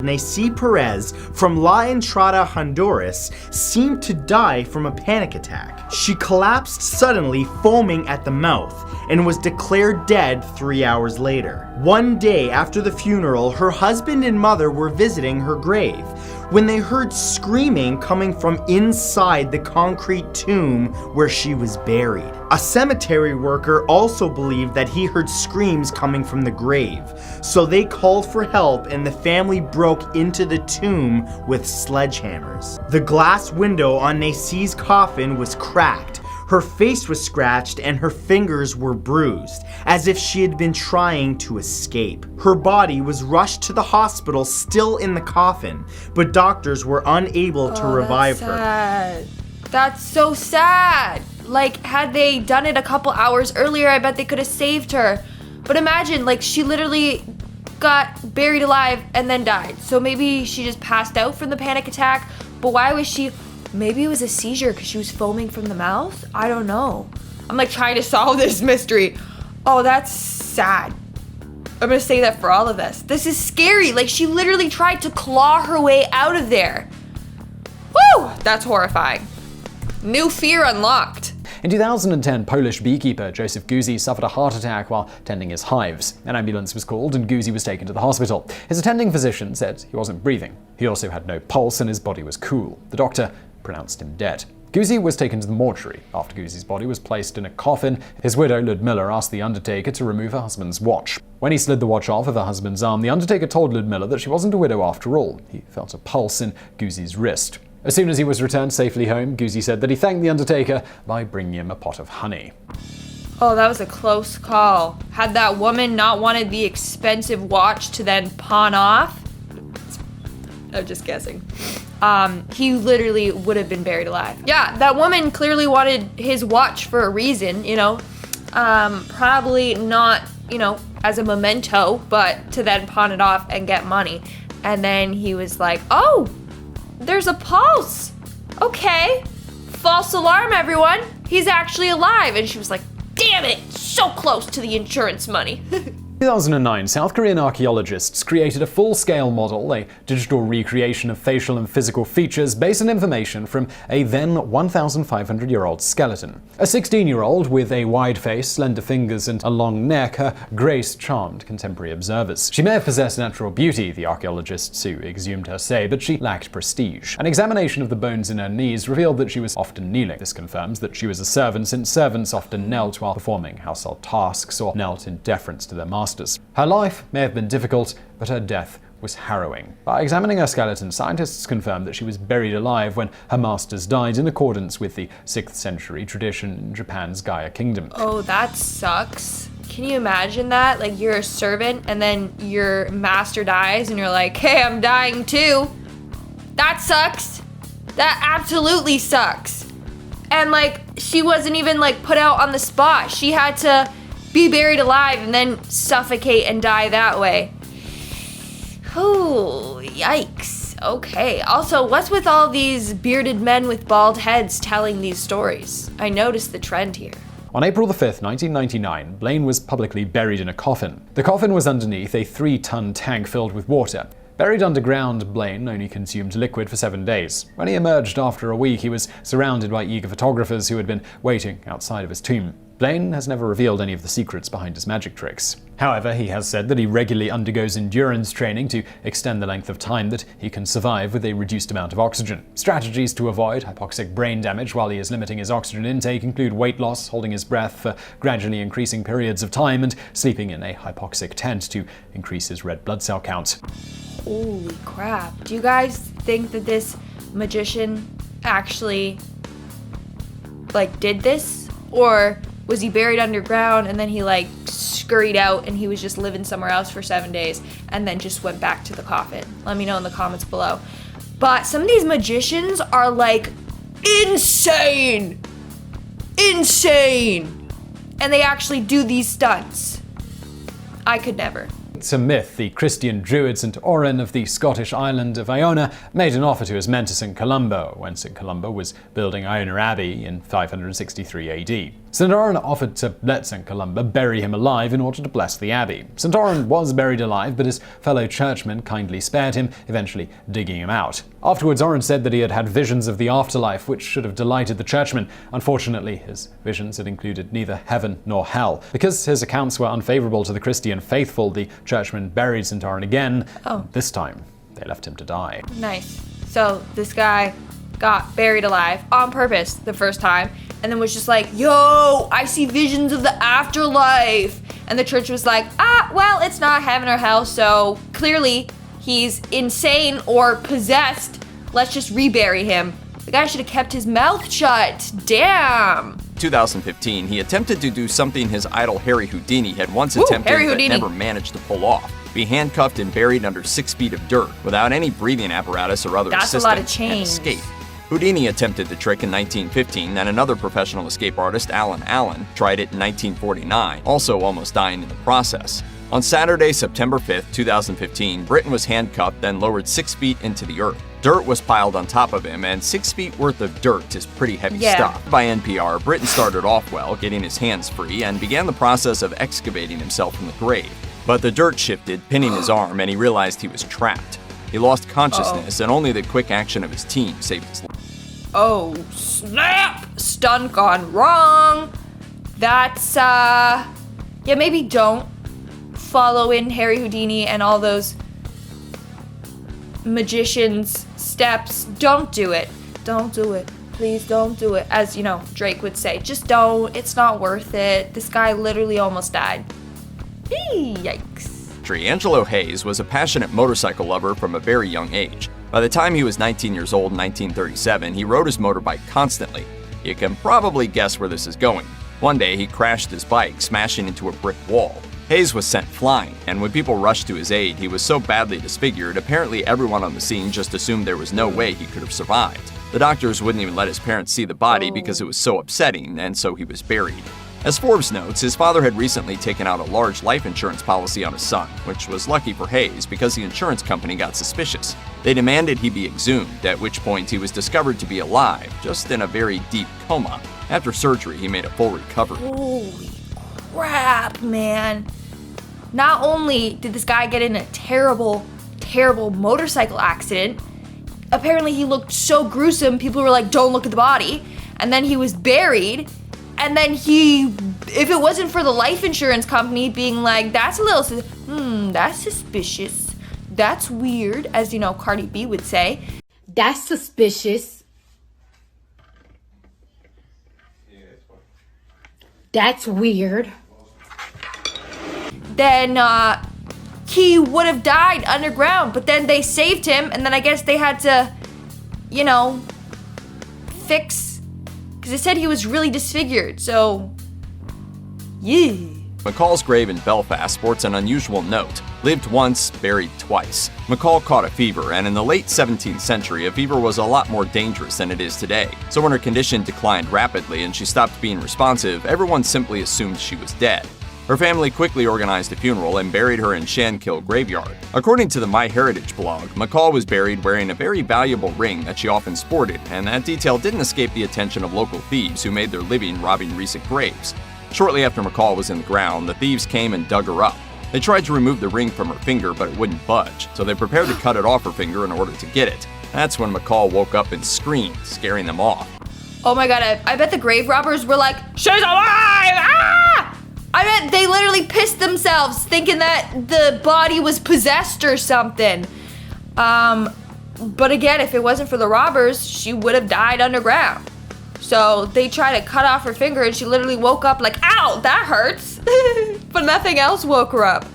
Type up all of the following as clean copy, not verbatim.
Essie Perez from La Entrada, Honduras, seemed to die from a panic attack. She collapsed suddenly, foaming at the mouth, and was declared dead 3 hours later. One day after the funeral, her husband and mother were visiting her grave when they heard screaming coming from inside the concrete tomb where she was buried. A cemetery worker also believed that he heard screams coming from the grave, so they called for help and the family broke into the tomb with sledgehammers. The glass window on Essie's coffin was cracked. Her face was scratched and her fingers were bruised, as if she had been trying to escape. Her body was rushed to the hospital still in the coffin, but doctors were unable to revive her. That's so sad. Like, had they done it a couple hours earlier, I bet they could have saved her. But imagine, like, she literally got buried alive and then died. So maybe she just passed out from the panic attack, but why was she... Maybe it was a seizure because she was foaming from the mouth? I don't know. I'm like trying to solve this mystery. Oh, that's sad. I'm gonna say that for all of us. This is scary. Like, she literally tried to claw her way out of there. Woo! That's horrifying. New fear unlocked. In 2010, Polish beekeeper Joseph Guzy suffered a heart attack while tending his hives. An ambulance was called and Guzy was taken to the hospital. His attending physician said he wasn't breathing. He also had no pulse and his body was cool. The doctor pronounced him dead. Guzy was taken to the mortuary. After Guzy's body was placed in a coffin, his widow, Ludmilla, asked the undertaker to remove her husband's watch. When he slid the watch off of her husband's arm, the undertaker told Ludmilla that she wasn't a widow after all. He felt a pulse in Guzy's wrist. As soon as he was returned safely home, Guzy said that he thanked the undertaker by bringing him a pot of honey. Oh, that was a close call. Had that woman not wanted the expensive watch to then pawn off, I'm just guessing, he literally would have been buried alive. Yeah, that woman clearly wanted his watch for a reason, you know. Probably not, you know, as a memento, but to then pawn it off and get money. And then he was like, oh, there's a pulse. Okay. False alarm, everyone. He's actually alive. And she was like, damn it, so close to the insurance money. In 2009, South Korean archaeologists created a full-scale model, a digital recreation of facial and physical features based on information from a then 1,500-year-old skeleton. A 16-year-old with a wide face, slender fingers, and a long neck, her grace charmed contemporary observers. She may have possessed natural beauty, the archaeologists who exhumed her say, but she lacked prestige. An examination of the bones in her knees revealed that she was often kneeling. This confirms that she was a servant, since servants often knelt while performing household tasks or knelt in deference to their masters. Her life may have been difficult, but her death was harrowing. By examining her skeleton, scientists confirmed that she was buried alive when her masters died, in accordance with the 6th century tradition in Japan's Gaia kingdom. Oh, that sucks. Can you imagine that? Like, you're a servant and then your master dies and you're like, hey, I'm dying too. That sucks. That absolutely sucks. And like, she wasn't even like put out on the spot. She had to be buried alive and then suffocate and die that way. Oh, yikes. Okay. Also, what's with all these bearded men with bald heads telling these stories? I noticed the trend here. On April 5, 1999, Blaine was publicly buried in a coffin. The coffin was underneath a 3-ton tank filled with water. Buried underground, Blaine only consumed liquid for 7 days. When he emerged after a week, he was surrounded by eager photographers who had been waiting outside of his tomb. Blaine has never revealed any of the secrets behind his magic tricks. However, he has said that he regularly undergoes endurance training to extend the length of time that he can survive with a reduced amount of oxygen. Strategies to avoid hypoxic brain damage while he is limiting his oxygen intake include weight loss, holding his breath for gradually increasing periods of time, and sleeping in a hypoxic tent to increase his red blood cell count. Holy crap. Do you guys think that this magician actually, like, did this? Or was he buried underground and then he like scurried out and he was just living somewhere else for 7 days and then just went back to the coffin? Let me know in the comments below. But some of these magicians are like insane. Insane. And they actually do these stunts. I could never. It's a myth. The Christian Druids St. Oran of the Scottish island of Iona made an offer to his mentor St. Columba when St. Columba was building Iona Abbey in 563 AD. St. Oran offered to let St. Columba bury him alive in order to bless the abbey. St. Oran was buried alive, but his fellow churchmen kindly spared him, eventually digging him out. Afterwards, Oran said that he had had visions of the afterlife, which should have delighted the churchmen. Unfortunately, his visions had included neither heaven nor hell. Because his accounts were unfavorable to the Christian faithful, the churchmen buried St. Oran again. This time, they left him to die. Nice. So this guy got buried alive on purpose the first time, and then was just like, yo, I see visions of the afterlife. And the church was like, well, it's not heaven or hell, so clearly he's insane or possessed. Let's just rebury him. The guy should have kept his mouth shut. Damn. 2015, he attempted to do something his idol Harry Houdini had once attempted but never managed to pull off. Be handcuffed and buried under 6 feet of dirt without any breathing apparatus or other assistance. That's a lot of change. And escape. Houdini attempted the trick in 1915, and another professional escape artist, Alan Allen, tried it in 1949, also almost dying in the process. On Saturday, September 5th, 2015, Britton was handcuffed, then lowered 6 feet into the earth. Dirt was piled on top of him, and 6 feet worth of dirt is pretty heavy stuff. By NPR, Britton started off well, getting his hands free, and began the process of excavating himself from the grave. But the dirt shifted, pinning his arm, and he realized he was trapped. He lost consciousness, and only the quick action of his team saved his life. Oh, snap! Stunt gone wrong. That's, yeah, maybe don't follow in Harry Houdini and all those magicians' steps. Don't do it. Don't do it. Please don't do it. As, you know, Drake would say, just don't. It's not worth it. This guy literally almost died. Yikes. Triangelo Hayes was a passionate motorcycle lover from a very young age. By the time he was 19 years old in 1937, he rode his motorbike constantly. You can probably guess where this is going. One day, he crashed his bike, smashing into a brick wall. Hayes was sent flying, and when people rushed to his aid, he was so badly disfigured, apparently everyone on the scene just assumed there was no way he could have survived. The doctors wouldn't even let his parents see the body because it was so upsetting, and so he was buried. As Forbes notes, his father had recently taken out a large life insurance policy on his son, which was lucky for Hayes because the insurance company got suspicious. They demanded he be exhumed, at which point he was discovered to be alive, just in a very deep coma. After surgery, he made a full recovery. Holy crap, man. Not only did this guy get in a terrible, terrible motorcycle accident, apparently he looked so gruesome, people were like, don't look at the body. And then he was buried. And then if it wasn't for the life insurance company being like, that's a little, that's suspicious. That's weird, as you know, Cardi B would say. That's suspicious. That's weird. Then he would have died underground, but then they saved him, and then I guess they had to, you know, fix. Because it said he was really disfigured, so yeah. McCall's grave in Belfast sports an unusual note. Lived once, buried twice. McCall caught a fever, and in the late 17th century, a fever was a lot more dangerous than it is today. So when her condition declined rapidly and she stopped being responsive, everyone simply assumed she was dead. Her family quickly organized a funeral and buried her in Shankill graveyard. According to the MyHeritage blog, McCall was buried wearing a very valuable ring that she often sported, and that detail didn't escape the attention of local thieves who made their living robbing recent graves. Shortly after McCall was in the ground, the thieves came and dug her up. They tried to remove the ring from her finger, but it wouldn't budge, so they prepared to cut it off her finger in order to get it. That's when McCall woke up and screamed, scaring them off. Oh my god, I bet the grave robbers were like, she's alive! Ah! I bet they literally pissed themselves thinking that the body was possessed or something. But again, if it wasn't for the robbers, she would have died underground. So they tried to cut off her finger and she literally woke up like, ow, that hurts. But nothing else woke her up.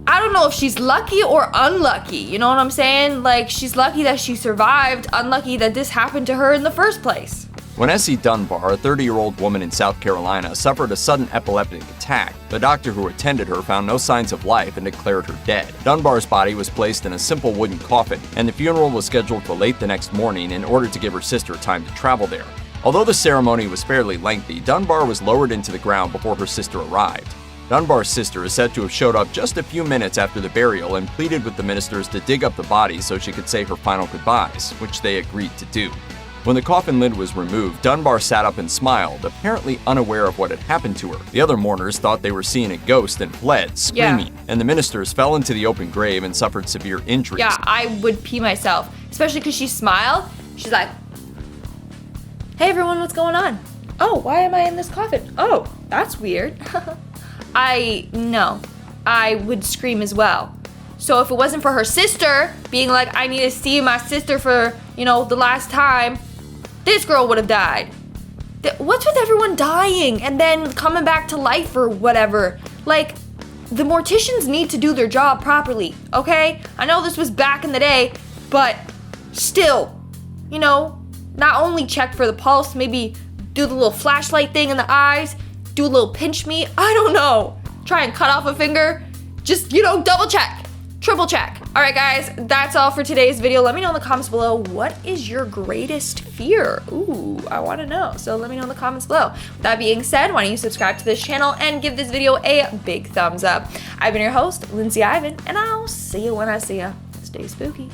I don't know if she's lucky or unlucky, you know what I'm saying? Like, she's lucky that she survived, unlucky that this happened to her in the first place. When Essie Dunbar, a 30-year-old woman in South Carolina, suffered a sudden epileptic attack, the doctor who attended her found no signs of life and declared her dead. Dunbar's body was placed in a simple wooden coffin, and the funeral was scheduled for late the next morning in order to give her sister time to travel there. Although the ceremony was fairly lengthy, Dunbar was lowered into the ground before her sister arrived. Dunbar's sister is said to have showed up just a few minutes after the burial and pleaded with the ministers to dig up the body so she could say her final goodbyes, which they agreed to do. When the coffin lid was removed, Dunbar sat up and smiled, apparently unaware of what had happened to her. The other mourners thought they were seeing a ghost and fled, screaming, and the ministers fell into the open grave and suffered severe injuries. Yeah, I would pee myself, especially because she smiled. She's like, "Hey everyone, what's going on? Oh, why am I in this coffin? Oh, that's weird." I would scream as well. So if it wasn't for her sister being like, "I need to see my sister for, the last time," this girl would have died. What's with everyone dying and then coming back to life or whatever? Like, the morticians need to do their job properly, okay? I know this was back in the day, but still, not only check for the pulse, maybe do the little flashlight thing in the eyes, do a little pinch me, I don't know. Try and cut off a finger. Just, double check, triple check. All right, guys, that's all for today's video. Let me know in the comments below, what is your greatest fear? Ooh, I want to know. So let me know in the comments below. With that being said, why don't you subscribe to this channel and give this video a big thumbs up. I've been your host, Lindsay Ivan, and I'll see you when I see you. Stay spooky.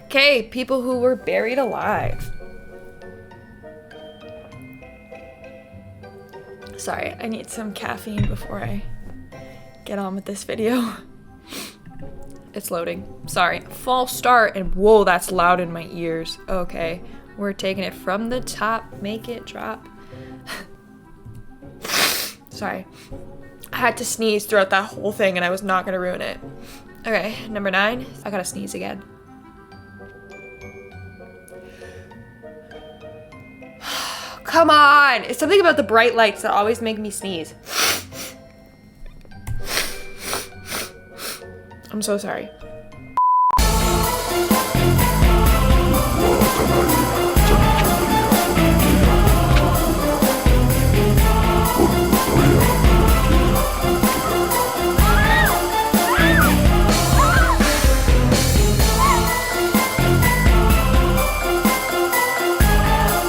Okay, people who were buried alive. Sorry, I need some caffeine before I get on with this video. It's loading. Sorry. False start, and whoa, that's loud in my ears. Okay, we're taking it from the top. Make it drop. Sorry. I had to sneeze throughout that whole thing, and I was not gonna ruin it. Okay, number 9. I gotta sneeze again. Come on! It's something about the bright lights that always make me sneeze. I'm so sorry.